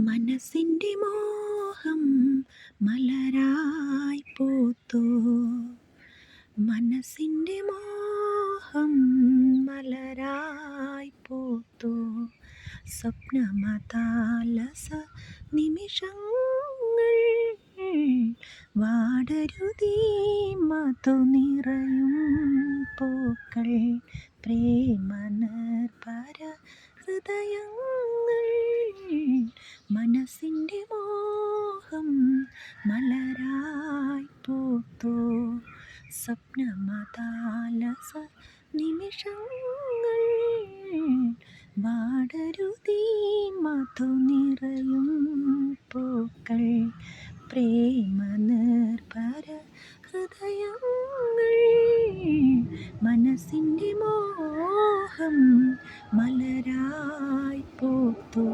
മനസ്സിൻ്റെ മോഹം മലരായി പൂത്തു. മനസ്സിൻ്റെ മോഹം മലരായി പൂത്തു. സ്വപ്നമതാലസ നിമിഷങ്ങൾ വാടരുതീ മധു നിറയും പൂക്കൾ. പ്രേമനിർഭര ഹൃദയങ്ങൾ മനസ്സിൻ്റെ മോഹം മലരായി പൂത്തു. സ്വപ്നമതാലസ നിമിഷങ്ങൾ വാടരുതീ മധു നിറയും പൂക്കൾ. പ്രേമനിർഭര ഹൃദയങ്ങൾ മനസ്സിൻ്റെ മോഹം മലരായി പൂത്തു.